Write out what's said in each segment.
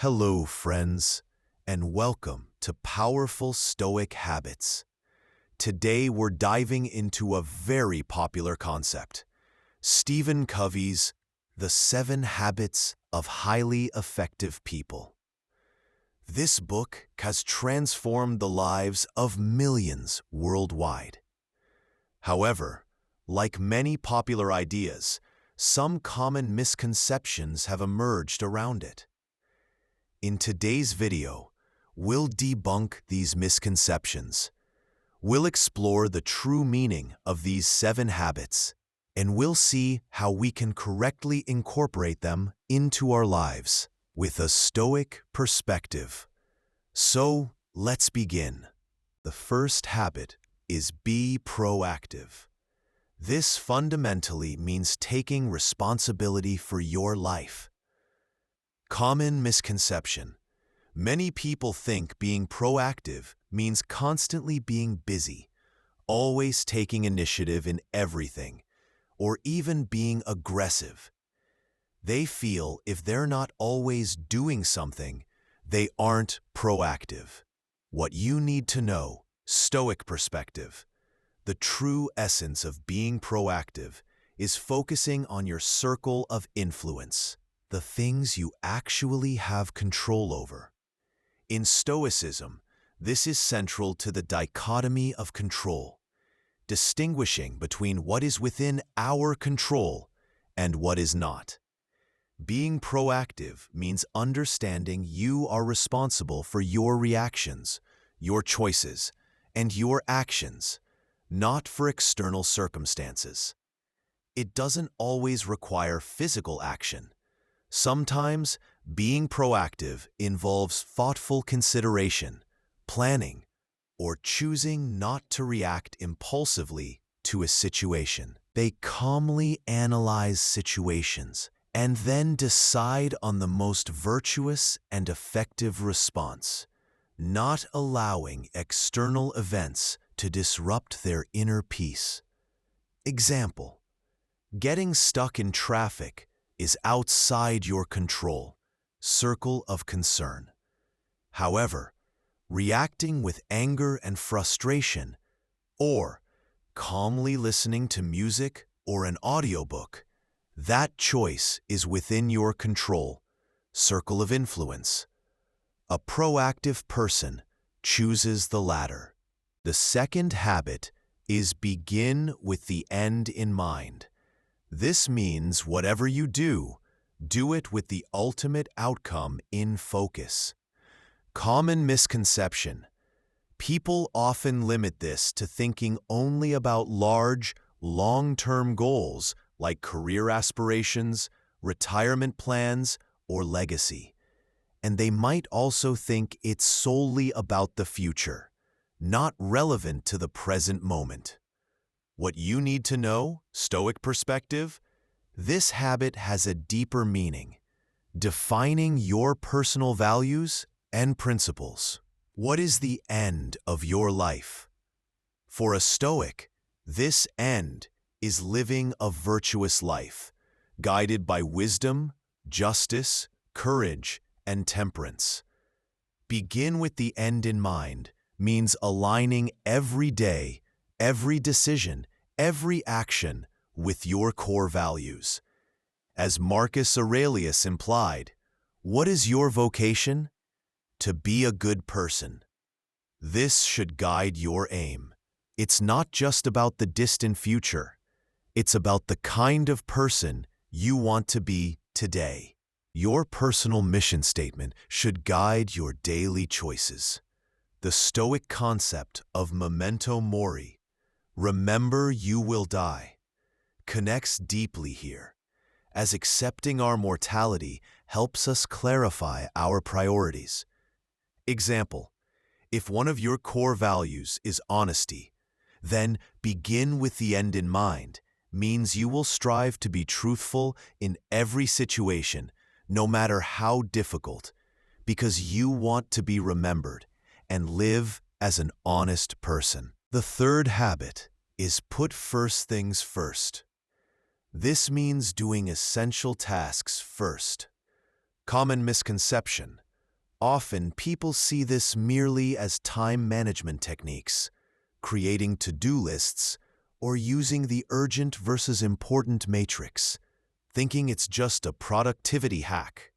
Hello, friends, and welcome to Powerful Stoic Habits. Today, we're diving into a very popular concept, Stephen Covey's The 7 Habits of Highly Effective People. This book has transformed the lives of millions worldwide. However, like many popular ideas, some common misconceptions have emerged around it. In today's video, we'll debunk these misconceptions. We'll explore the true meaning of these 7 habits, and we'll see how we can correctly incorporate them into our lives with a Stoic perspective. So, let's begin. The first habit is be proactive. This fundamentally means taking responsibility for your life. Common misconception. Many people think being proactive means constantly being busy, always taking initiative in everything, or even being aggressive. They feel if they're not always doing something, they aren't proactive. What you need to know, Stoic perspective. The true essence of being proactive is focusing on your circle of influence, the things you actually have control over. In Stoicism, this is central to the dichotomy of control, distinguishing between what is within our control and what is not. Being proactive means understanding you are responsible for your reactions, your choices, and your actions, not for external circumstances. It doesn't always require physical action. Sometimes, being proactive involves thoughtful consideration, planning, or choosing not to react impulsively to a situation. They calmly analyze situations and then decide on the most virtuous and effective response, not allowing external events to disrupt their inner peace. Example: getting stuck in traffic is outside your control, circle of concern. However, reacting with anger and frustration, or calmly listening to music or an audiobook, that choice is within your control, circle of influence. A proactive person chooses the latter. The second habit is begin with the end in mind. This means whatever you do, do it with the ultimate outcome in focus. Common misconception. People often limit this to thinking only about large, long-term goals like career aspirations, retirement plans, or legacy. And they might also think it's solely about the future, not relevant to the present moment. What you need to know, Stoic perspective, this habit has a deeper meaning, defining your personal values and principles. What is the end of your life? For a Stoic, this end is living a virtuous life, guided by wisdom, justice, courage, and temperance. Begin with the end in mind means aligning every day, every decision, every action with your core values. As Marcus Aurelius implied, what is your vocation? To be a good person. This should guide your aim. It's not just about the distant future. It's about the kind of person you want to be today. Your personal mission statement should guide your daily choices. The Stoic concept of memento mori, remember you will die, connects deeply here, as accepting our mortality helps us clarify our priorities. Example: if one of your core values is honesty, then begin with the end in mind means you will strive to be truthful in every situation, no matter how difficult, because you want to be remembered and live as an honest person. The third habit is put first things first. This means doing essential tasks first. Common misconception. Often, people see this merely as time management techniques, creating to-do lists, or using the urgent versus important matrix, thinking it's just a productivity hack.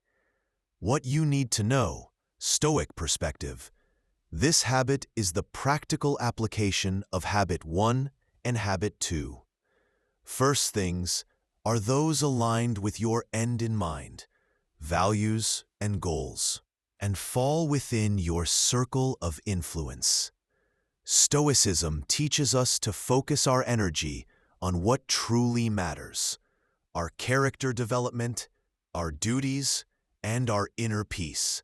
What you need to know, Stoic perspective. This habit is the practical application of habit 1 and habit 2. First things are those aligned with your end in mind, values and goals, and fall within your circle of influence. Stoicism teaches us to focus our energy on what truly matters: our character development, our duties, and our inner peace.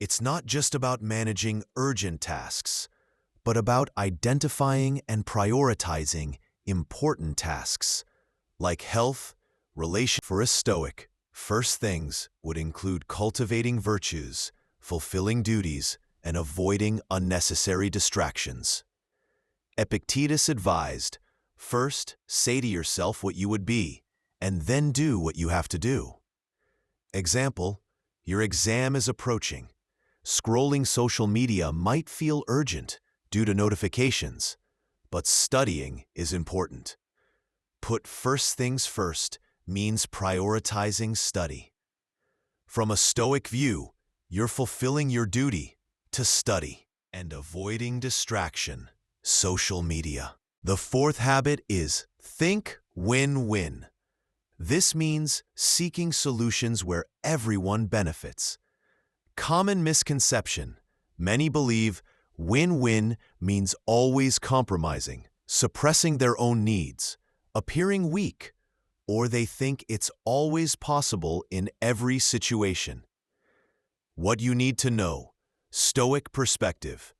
It's not just about managing urgent tasks, but about identifying and prioritizing important tasks, like health, relation. For a Stoic, first things would include cultivating virtues, fulfilling duties, and avoiding unnecessary distractions. Epictetus advised, first say to yourself what you would be, and then do what you have to do. Example, your exam is approaching. Scrolling social media might feel urgent due to notifications, but studying is important. Put first things first means prioritizing study. From a Stoic view, you're fulfilling your duty to study and avoiding distraction, social media. The fourth habit is think win-win. This means seeking solutions where everyone benefits. Common misconception: many believe win-win means always compromising, suppressing their own needs, appearing weak, or they think it's always possible in every situation. What you need to know, Stoic perspective.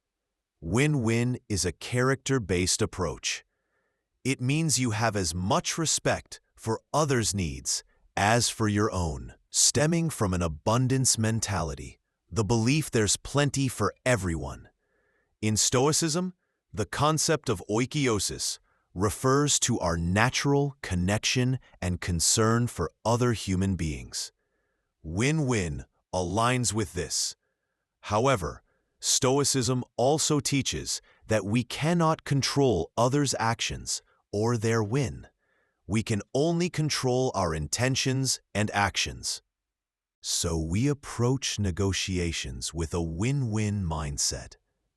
Win-win is a character-based approach. It means you have as much respect for others' needs as for your own, stemming from an abundance mentality, the belief there's plenty for everyone. In Stoicism, the concept of oikiosis refers to our natural connection and concern for other human beings. Win-win aligns with this. However, Stoicism also teaches that we cannot control others' actions or their win. We can only control our intentions and actions. So we approach negotiations with a win-win mindset.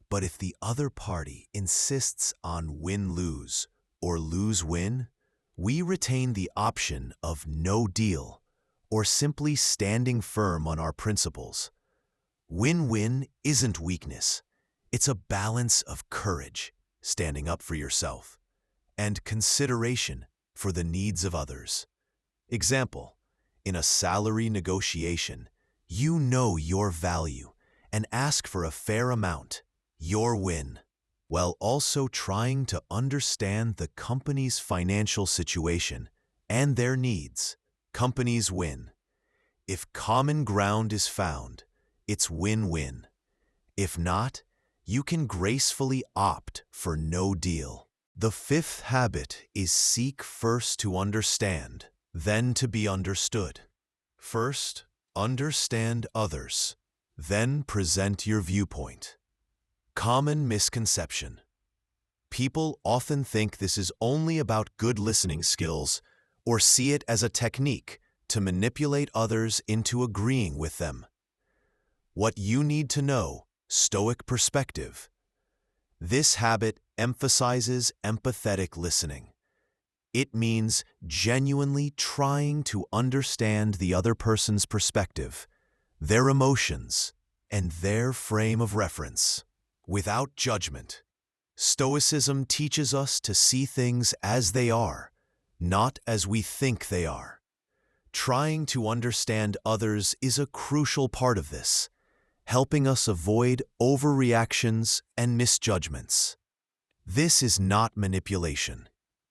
But if the other party insists on win-lose or lose-win, we retain the option of no deal or simply standing firm on our principles. Win-win isn't weakness. It's a balance of courage, standing up for yourself, and consideration for the needs of others. Example, in a salary negotiation, you know your value and ask for a fair amount, your win, while also trying to understand the company's financial situation and their needs. Companies win. If common ground is found, it's win-win. If not, you can gracefully opt for no deal. The fifth habit is seek first to understand, then to be understood. First, understand others, then present your viewpoint. Common misconception. People often think this is only about good listening skills or see it as a technique to manipulate others into agreeing with them. What you need to know, Stoic perspective. This habit emphasizes empathetic listening. It means genuinely trying to understand the other person's perspective, their emotions, and their frame of reference, without judgment. Stoicism teaches us to see things as they are, not as we think they are. Trying to understand others is a crucial part of this, helping us avoid overreactions and misjudgments. This is not manipulation.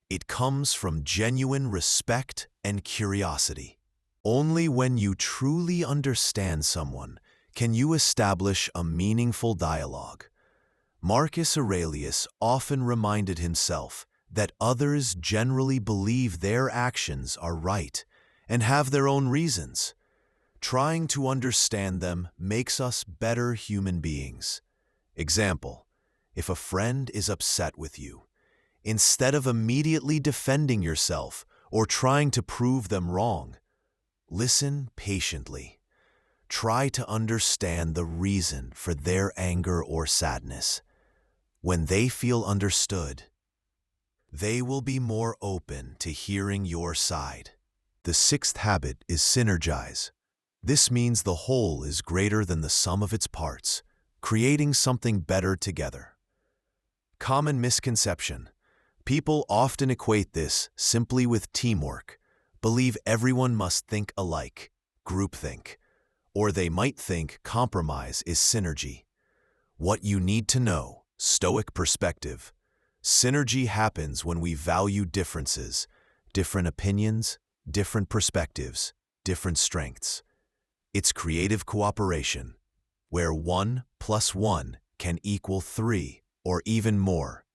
It comes from genuine respect and curiosity. Only when you truly understand someone can you establish a meaningful dialogue. Marcus Aurelius often reminded himself that others generally believe their actions are right and have their own reasons. Trying to understand them makes us better human beings. Example, if a friend is upset with you, instead of immediately defending yourself or trying to prove them wrong, listen patiently. Try to understand the reason for their anger or sadness. When they feel understood, they will be more open to hearing your side. The sixth habit is synergize. This means the whole is greater than the sum of its parts, creating something better together. Common misconception. People often equate this simply with teamwork, believe everyone must think alike, groupthink, or they might think compromise is synergy. What you need to know, Stoic perspective. Synergy happens when we value differences, different opinions, different perspectives, different strengths. It's creative cooperation, where 1 + 1 can equal 3 or even more.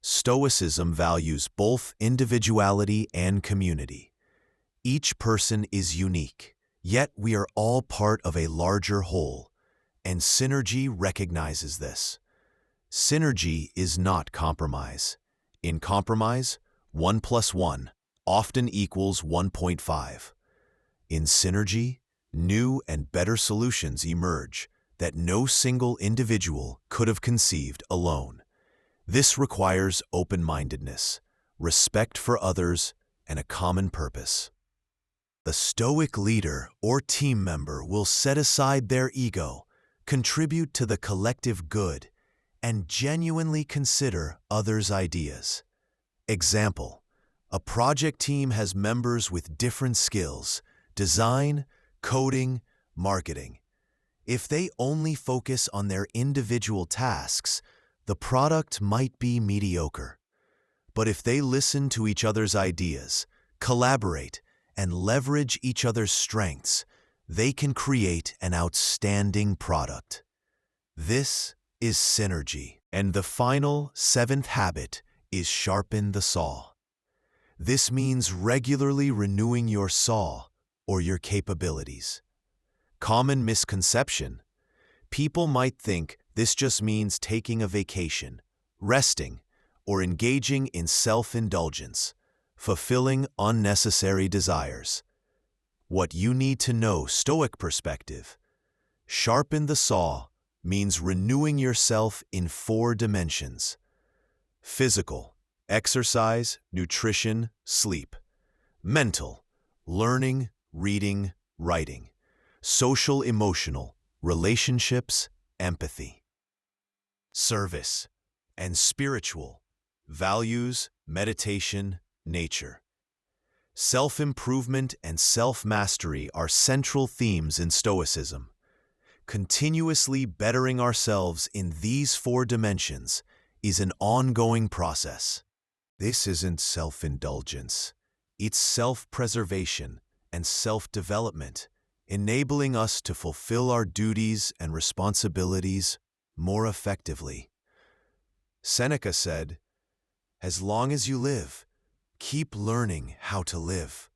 Stoicism values both individuality and community. Each person is unique, yet we are all part of a larger whole, and synergy recognizes this. Synergy is not compromise. In compromise, 1 + 1 often equals 1.5. In synergy, new and better solutions emerge that no single individual could have conceived alone. This requires open-mindedness, respect for others, and a common purpose. The Stoic leader or team member will set aside their ego, contribute to the collective good, and genuinely consider others' ideas. Example, a project team has members with different skills, design, coding, marketing. If they only focus on their individual tasks, the product might be mediocre. But if they listen to each other's ideas, collaborate, and leverage each other's strengths, they can create an outstanding product. This is synergy. And the final, seventh habit is sharpen the saw. This means regularly renewing your saw or your capabilities. Common misconception. People might think this just means taking a vacation, resting, or engaging in self-indulgence, fulfilling unnecessary desires. What you need to know, Stoic perspective. Sharpen the saw means renewing yourself in 4 dimensions. Physical, exercise, nutrition, sleep. Mental, learning, reading, writing. Social, emotional, relationships, empathy. Service, and spiritual, values, meditation, nature. Self-improvement and self-mastery are central themes in Stoicism. Continuously bettering ourselves in these 4 dimensions is an ongoing process. This isn't self-indulgence. It's self-preservation and self-development, enabling us to fulfill our duties and responsibilities more effectively. Seneca said, "As long as you live, keep learning how to live,"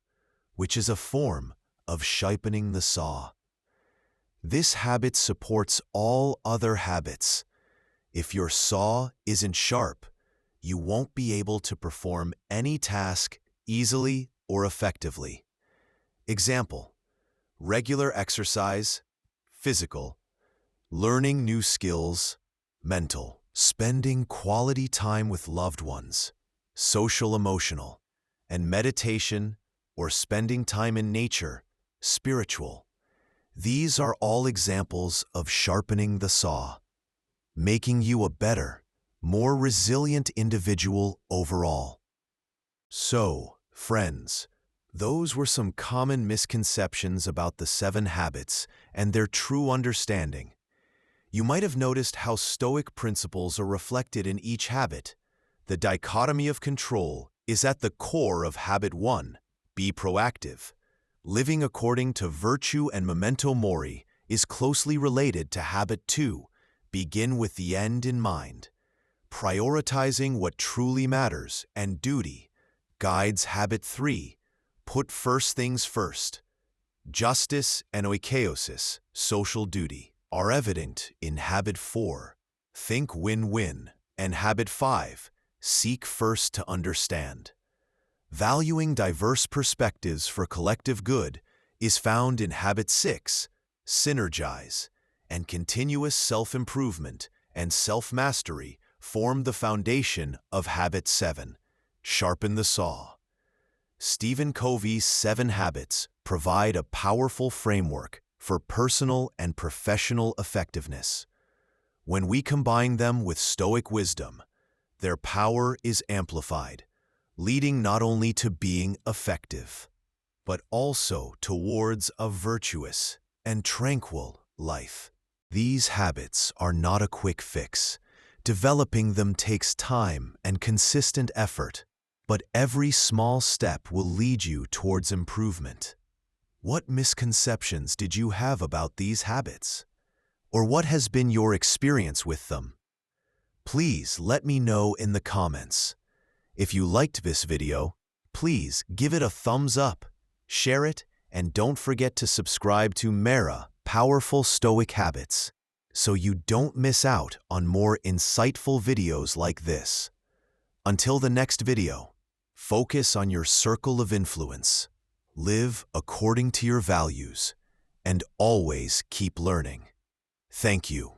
which is a form of sharpening the saw. This habit supports all other habits. If your saw isn't sharp, you won't be able to perform any task easily or effectively. Example, regular exercise, physical, learning new skills, mental, spending quality time with loved ones, social emotional, and meditation or spending time in nature, spiritual. These are all examples of sharpening the saw, making you a better, more resilient individual overall. So, friends, those were some common misconceptions about the 7 habits and their true understanding. You might have noticed how Stoic principles are reflected in each habit. The dichotomy of control is at the core of habit 1, be proactive. Living according to virtue and memento mori is closely related to habit 2, begin with the end in mind. Prioritizing what truly matters and duty guides habit 3, put first things first. Justice and oikeiosis, social duty, are evident in habit 4, think win-win, and habit 5, seek first to understand. Valuing diverse perspectives for collective good is found in habit 6, synergize, and continuous self-improvement and self-mastery form the foundation of habit 7, sharpen the saw. Stephen Covey's 7 habits provide a powerful framework for personal and professional effectiveness. When we combine them with Stoic wisdom, their power is amplified, leading not only to being effective, but also towards a virtuous and tranquil life. These habits are not a quick fix. Developing them takes time and consistent effort, but every small step will lead you towards improvement. What misconceptions did you have about these habits? Or what has been your experience with them? Please let me know in the comments. If you liked this video, please give it a thumbs up, share it, and don't forget to subscribe to Mera Powerful Stoic Habits so you don't miss out on more insightful videos like this. Until the next video, focus on your circle of influence, live according to your values, and always keep learning. Thank you.